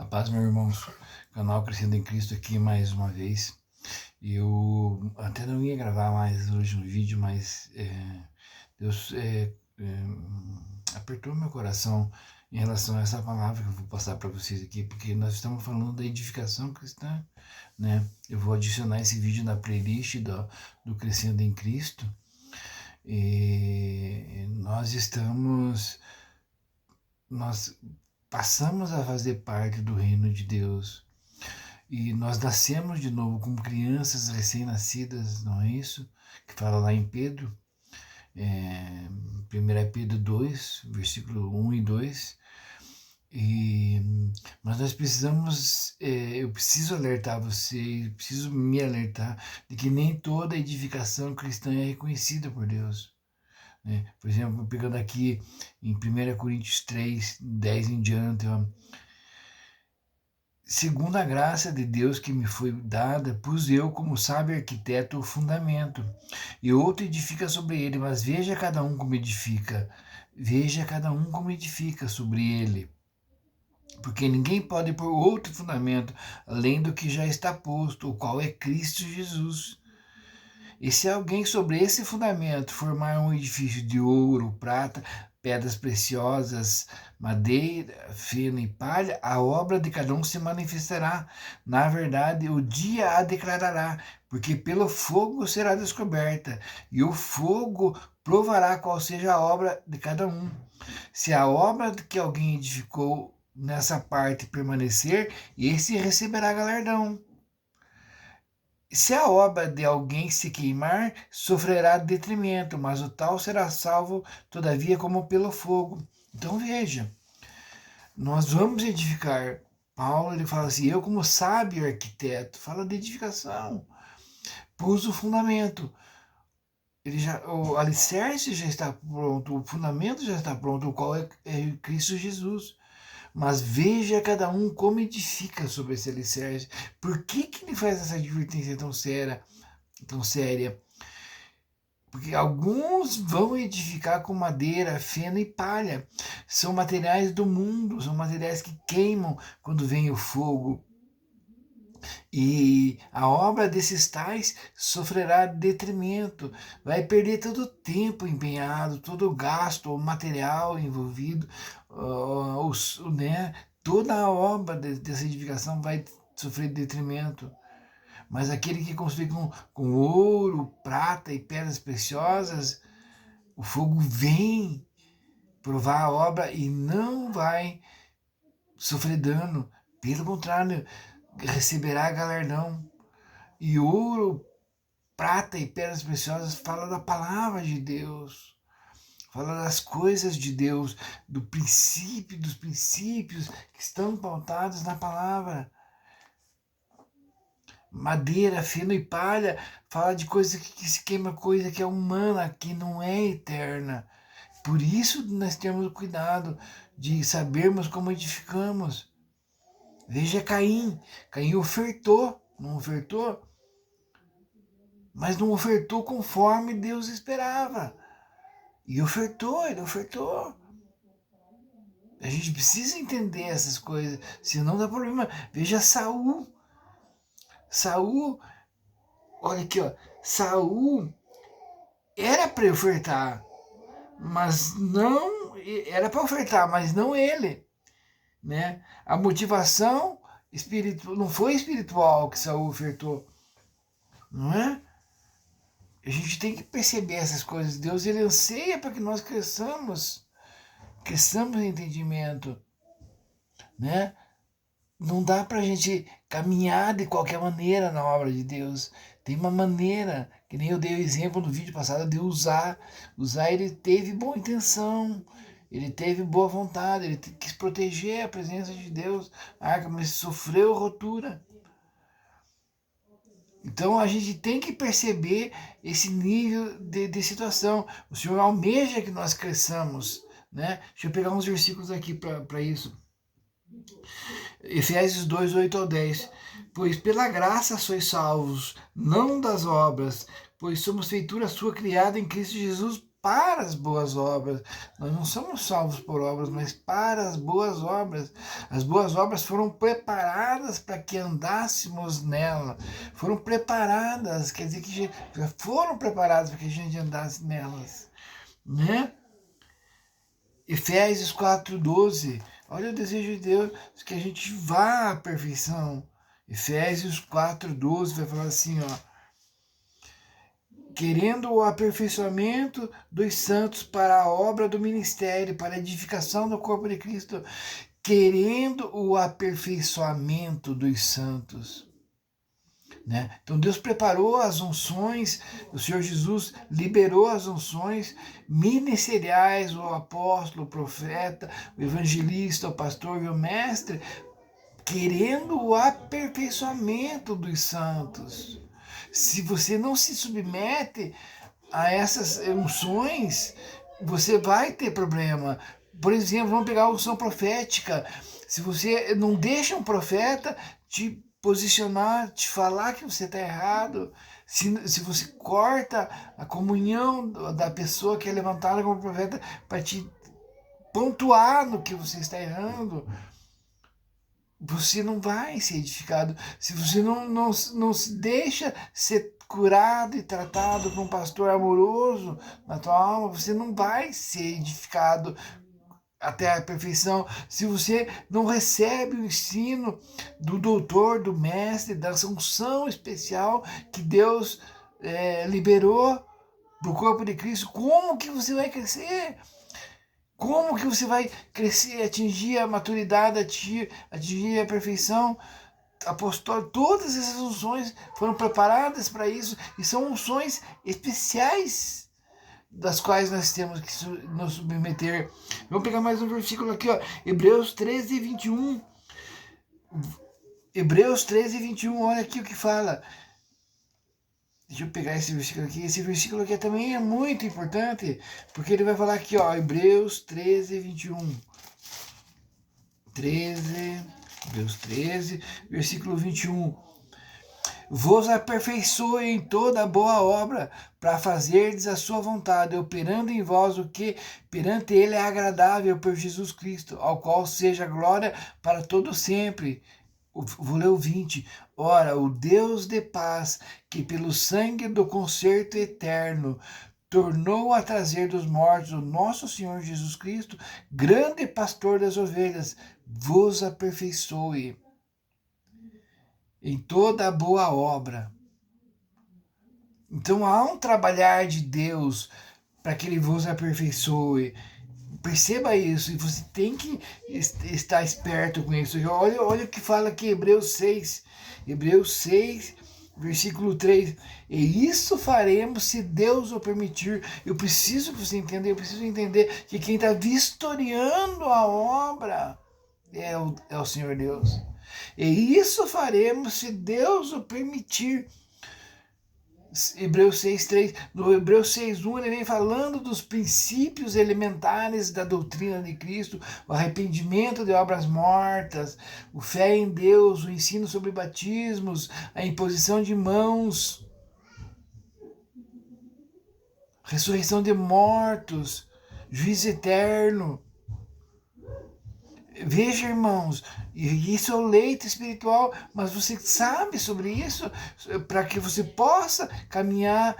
A paz, meus irmãos. Canal Crescendo em Cristo aqui mais uma vez. Eu até não ia gravar mais hoje um vídeo, mas Deus apertou meu coração em relação a essa palavra que eu vou passar para vocês aqui, porque nós estamos falando da edificação cristã, né? Eu vou adicionar esse vídeo na playlist do Crescendo em Cristo. E nós passamos a fazer parte do reino de Deus. E nós nascemos de novo como crianças recém-nascidas, não é isso? Que fala lá em Pedro, 1 Pedro 2, versículo 1 e 2. Mas nós precisamos, eu preciso alertar você, eu preciso me alertar de que nem toda edificação cristã é reconhecida por Deus. Né? Por exemplo, pegando aqui em 1 Coríntios 3, 10 em diante, ó. Segundo a graça de Deus que me foi dada, pus eu, como sábio arquiteto, o fundamento, e outro edifica sobre ele, mas veja cada um como edifica. Veja cada um como edifica sobre ele. Porque ninguém pode pôr outro fundamento, além do que já está posto, o qual é Cristo Jesus. E se alguém sobre esse fundamento formar um edifício de ouro, prata, pedras preciosas, madeira, feno e palha, a obra de cada um se manifestará. Na verdade, o dia a declarará, porque pelo fogo será descoberta, e o fogo provará qual seja a obra de cada um. Se a obra que alguém edificou nessa parte permanecer, esse receberá galardão. Se a obra de alguém se queimar, sofrerá detrimento, mas o tal será salvo, todavia, como pelo fogo. Então veja, nós vamos edificar. Paulo ele fala assim, eu como sábio arquiteto, fala de edificação, pus o fundamento. O alicerce já está pronto, o fundamento já está pronto, o qual é Cristo Jesus. Mas veja cada um como edifica sobre esse alicerce. Por que ele faz essa advertência tão séria? Porque alguns vão edificar com madeira, feno e palha. São materiais do mundo, são materiais que queimam quando vem o fogo. E a obra desses tais sofrerá detrimento, vai perder todo o tempo empenhado, todo o gasto, o material envolvido, né? Toda a obra dessa edificação vai sofrer detrimento. Mas aquele que construi com ouro, prata e pedras preciosas, o fogo vem provar a obra e não vai sofrer dano. Pelo contrário, receberá galardão. E ouro, prata e pedras preciosas fala da palavra de Deus, fala das coisas de Deus, dos princípios que estão pautados na palavra. Madeira, feno e palha fala de coisa que se queima, coisa que é humana, que não é eterna. Por isso nós temos cuidado de sabermos como edificamos. Veja Caim ofertou, não ofertou? Mas não ofertou conforme Deus esperava. E ele ofertou. A gente precisa entender essas coisas, senão dá problema. Veja Saul, olha aqui, ó. Saul era para ofertar, mas não era para ofertar, mas não ele, né? A motivação espiritual não foi espiritual que Saul ofertou, não é? A gente tem que perceber essas coisas. Deus ele anseia para que nós cresçamos em entendimento, né? Não dá para a gente caminhar de qualquer maneira na obra de Deus. Tem uma maneira, que nem eu dei o exemplo no vídeo passado, de usar. Usar, ele teve boa intenção, ele teve boa vontade, ele quis proteger a presença de Deus. A arca, mas sofreu rotura. Então a gente tem que perceber esse nível de situação. O Senhor almeja que nós cresçamos, né? Deixa eu pegar uns versículos aqui para isso. Efésios 2, 8 ao 10. Pois pela graça sois salvos, não das obras, pois somos feitura sua criada em Cristo Jesus para as boas obras. Nós não somos salvos por obras, mas para as boas obras. As boas obras foram preparadas para que andássemos nela. Foram preparadas, quer dizer que já foram preparadas para que a gente andasse nelas, né? Efésios 4:12. Olha o desejo de Deus, que a gente vá à perfeição. Efésios 4:12 vai falar assim, ó: querendo o aperfeiçoamento dos santos para a obra do ministério, para a edificação do corpo de Cristo, querendo o aperfeiçoamento dos santos. Né? Então Deus preparou as unções, o Senhor Jesus liberou as unções ministeriais, o apóstolo, o profeta, o evangelista, o pastor e o mestre, querendo o aperfeiçoamento dos santos. Se você não se submete a essas unções, você vai ter problema. Por exemplo, vamos pegar a unção profética. Se você não deixa um profeta te posicionar, te falar que você está errado, se você corta a comunhão da pessoa que é levantada como profeta para te pontuar no que você está errando, você não vai ser edificado. Se você não se deixa ser curado e tratado por um pastor amoroso na tua alma, você não vai ser edificado até a perfeição. Se você não recebe o ensino do doutor, do mestre, da unção especial que Deus liberou para o corpo de Cristo, como que você vai crescer? Como que você vai crescer, atingir a maturidade, atingir a perfeição? Apostólico, todas essas unções foram preparadas para isso e são unções especiais das quais nós temos que nos submeter. Vamos pegar mais um versículo aqui, ó, Hebreus 13:21. Hebreus 13:21, olha aqui o que fala. Deixa eu pegar esse versículo aqui. Esse versículo aqui também é muito importante, porque ele vai falar aqui, ó, Hebreus 13:21. Hebreus 13, versículo 21. Vos aperfeiçoe em toda boa obra, para fazerdes a sua vontade, operando em vós o que perante ele é agradável por Jesus Cristo, ao qual seja glória para todo sempre. Vou ler o 20. Ora, o Deus de paz, que pelo sangue do concerto eterno tornou a trazer dos mortos o nosso Senhor Jesus Cristo, grande pastor das ovelhas, vos aperfeiçoe em toda a boa obra. Então há um trabalhar de Deus para que ele vos aperfeiçoe. Perceba isso, e você tem que estar esperto com isso. Olha o que fala aqui, Hebreus 6, versículo 3. E isso faremos se Deus o permitir. Eu preciso que você entenda, eu preciso entender que quem está vistoriando a obra é o Senhor Deus. E isso faremos se Deus o permitir. Hebreus 6:3, no Hebreus 6:1 ele vem falando dos princípios elementares da doutrina de Cristo, o arrependimento de obras mortas, o fé em Deus, o ensino sobre batismos, a imposição de mãos, ressurreição de mortos, juízo eterno. Veja, irmãos, isso é o leite espiritual, mas você sabe sobre isso para que você possa caminhar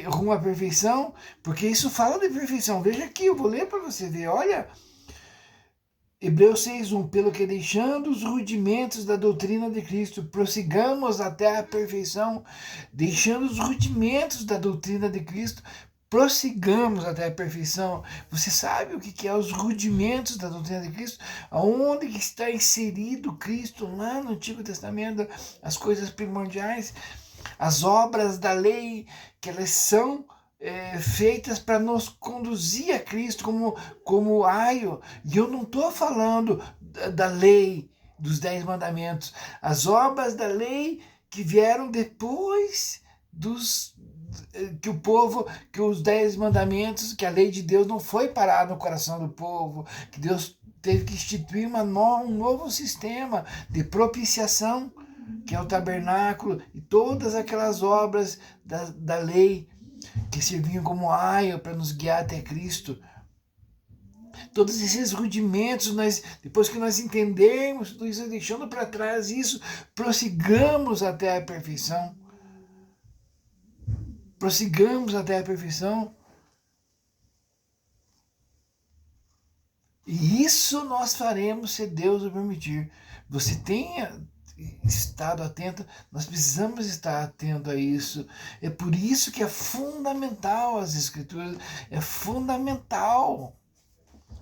rumo à perfeição, porque isso fala de perfeição. Veja aqui, eu vou ler para você ver, olha, Hebreus 6:1, pelo que deixando os rudimentos da doutrina de Cristo, prossigamos até a perfeição, deixando os rudimentos da doutrina de Cristo, prossigamos até a perfeição. Você sabe o que é os rudimentos da doutrina de Cristo? Aonde que está inserido Cristo lá no Antigo Testamento? As coisas primordiais, as obras da lei, que elas são feitas para nos conduzir a Cristo como aio. E eu não estou falando da lei dos 10 mandamentos. As obras da lei que vieram depois que os 10 mandamentos, que a lei de Deus não foi parada no coração do povo, que Deus teve que instituir um novo sistema de propiciação, que é o tabernáculo, e todas aquelas obras da lei que serviam como aio para nos guiar até Cristo. Todos esses rudimentos, depois que nós entendermos tudo isso, deixando para trás isso, prossigamos até a perfeição. Prossigamos até a perfeição. E isso nós faremos se Deus o permitir. Você tenha estado atento, nós precisamos estar atento a isso. É por isso que é fundamental as Escrituras, é fundamental.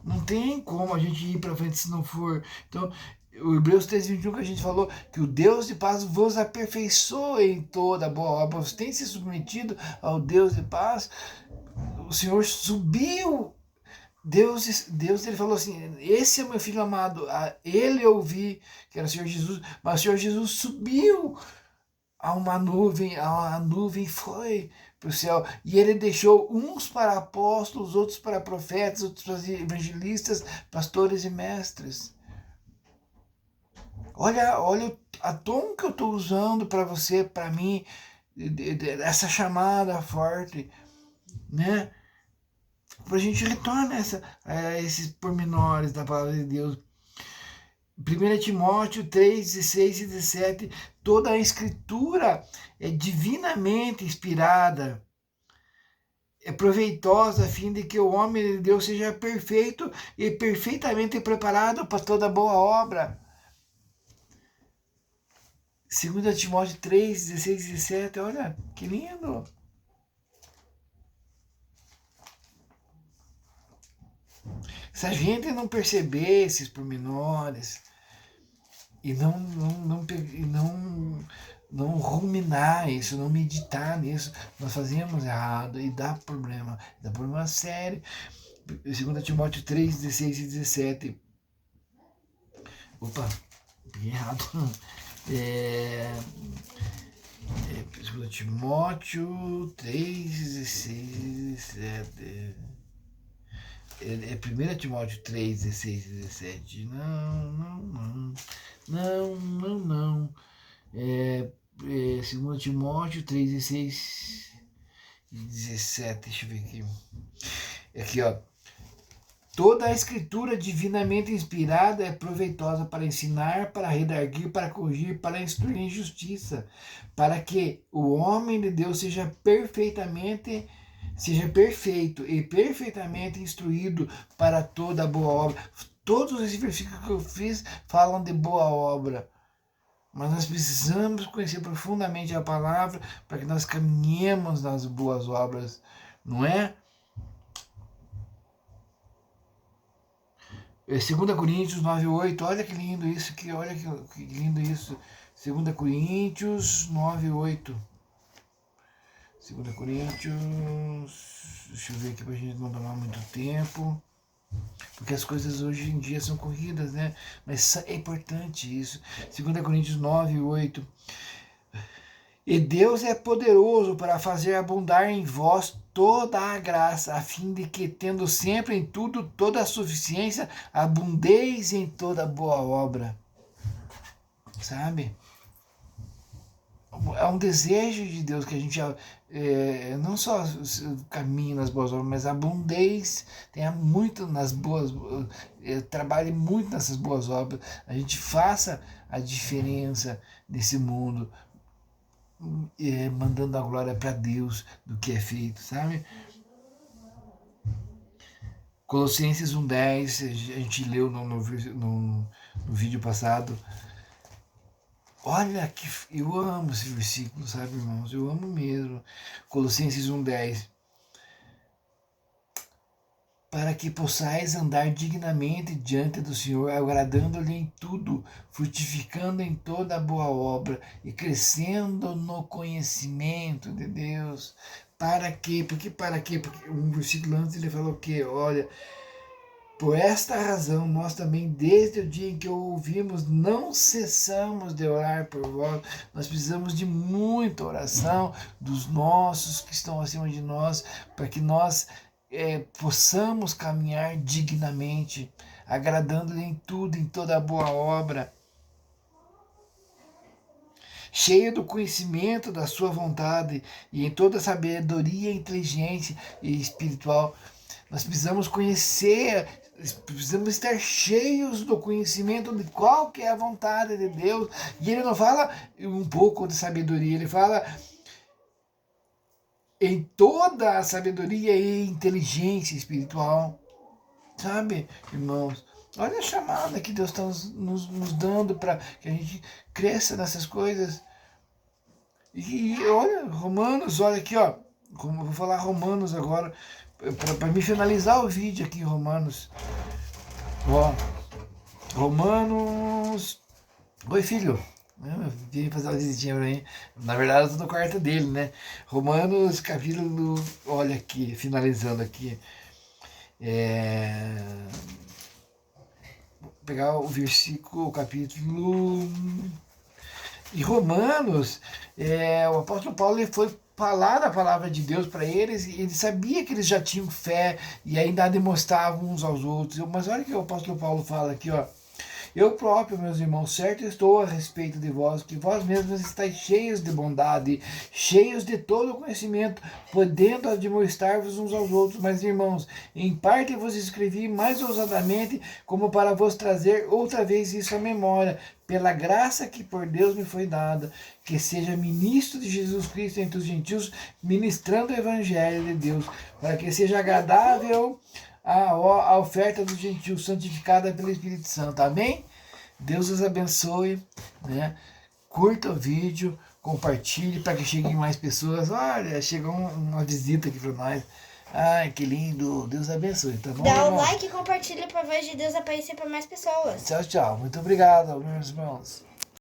Não tem como a gente ir para frente se não for. Então, o Hebreus 3:21 que a gente falou, que o Deus de paz vos aperfeiçoe em toda boa obra. Você tem se submetido ao Deus de paz. O Senhor subiu. Deus ele falou assim, esse é o meu filho amado, a ele eu ouvi, que era o Senhor Jesus, mas o Senhor Jesus subiu a uma nuvem, a nuvem foi para o céu, e ele deixou uns para apóstolos, outros para profetas, outros para evangelistas, pastores e mestres. Olha a tom que eu estou usando para você, para mim, essa chamada forte, né? Para a gente retornar a esses pormenores da palavra de Deus. 1 Timóteo 3, 16 e 17, toda a escritura é divinamente inspirada, é proveitosa a fim de que o homem de Deus seja perfeito e perfeitamente preparado para toda boa obra. 2 Timóteo 3, 16 e 17, olha que lindo. Se a gente não perceber esses pormenores e não ruminar isso, não meditar nisso, nós fazemos errado e dá problema sério. 2 Timóteo 3, 16 e 17. Opa, peguei errado. 2 Timóteo 3, 16 e 17. É 1 Timóteo 3, 16 e 17. Não. É 2 Timóteo 3, 16 e 17. Deixa eu ver aqui. Aqui, ó. Toda a escritura divinamente inspirada é proveitosa para ensinar, para redarguir, para corrigir, para instruir em justiça, para que o homem de Deus seja perfeito e perfeitamente instruído para toda boa obra. Todos esses versículos que eu fiz falam de boa obra. Mas nós precisamos conhecer profundamente a palavra para que nós caminhemos nas boas obras, não é? 2 Coríntios 9:8, olha que lindo isso, olha que lindo isso. 2 Coríntios 9:8. 2 Coríntios, deixa eu ver aqui para a gente não tomar muito tempo, porque as coisas hoje em dia são corridas, né? Mas é importante isso. 2 Coríntios 9:8. E Deus é poderoso para fazer abundar em vós toda a graça, a fim de que, tendo sempre em tudo toda a suficiência, abundeis em toda boa obra. Sabe? É um desejo de Deus que a gente não só caminhe nas boas obras, mas abundeis, tenha muito nas boas, trabalhe muito nessas boas obras, a gente faça a diferença nesse mundo, mandando a glória para Deus do que é feito, sabe? Colossenses 1:10, a gente leu no vídeo passado. Olha que eu amo esse versículo, sabe, irmãos? Eu amo mesmo. Colossenses 1:10. Para que possais andar dignamente diante do Senhor, agradando-lhe em tudo, frutificando em toda boa obra e crescendo no conhecimento de Deus. Para quê? Para quê? Porque um versículo antes ele falou que, olha, por esta razão, nós também, desde o dia em que o ouvimos, não cessamos de orar por vós. Nós precisamos de muita oração dos nossos que estão acima de nós, para que nós possamos caminhar dignamente, agradando-lhe em tudo, em toda boa obra. cheio do conhecimento da sua vontade e em toda a sabedoria, inteligência e espiritual. Nós precisamos conhecer, precisamos estar cheios do conhecimento de qual que é a vontade de Deus. E ele não fala um pouco de sabedoria, ele fala em toda a sabedoria e inteligência espiritual. Sabe, irmãos? Olha a chamada que Deus está nos dando para que a gente cresça nessas coisas. E olha, Romanos, olha aqui, ó. Como eu vou falar Romanos agora, para me finalizar o vídeo aqui, Romanos. Ó, Romanos. Oi, filho. Eu vim fazer uma visitinha pra mim. Na verdade, eu tô no quarto dele, né? Romanos, capítulo. Olha aqui, finalizando aqui. Vou pegar o versículo, o capítulo. Em Romanos, o apóstolo Paulo ele foi falar a palavra de Deus para eles e ele sabia que eles já tinham fé e ainda demonstravam uns aos outros. Mas olha o que o apóstolo Paulo fala aqui, ó. Eu próprio, meus irmãos, certo estou a respeito de vós, que vós mesmos estáis cheios de bondade, cheios de todo conhecimento, podendo admoestar-vos uns aos outros. Mas, irmãos, em parte vos escrevi mais ousadamente, como para vos trazer outra vez isso à memória, pela graça que por Deus me foi dada, que seja ministro de Jesus Cristo entre os gentios, ministrando o evangelho de Deus, para que seja agradável a oferta dos gentios, santificada pelo Espírito Santo. Amém? Deus os abençoe, né? Curta o vídeo, compartilhe para que cheguem mais pessoas. Olha, chegou uma visita aqui para nós. Ai, que lindo. Deus abençoe, tá bom, Dá o irmão? like e compartilha para a voz de Deus aparecer para mais pessoas. Tchau, tchau. Muito obrigado, meus irmãos.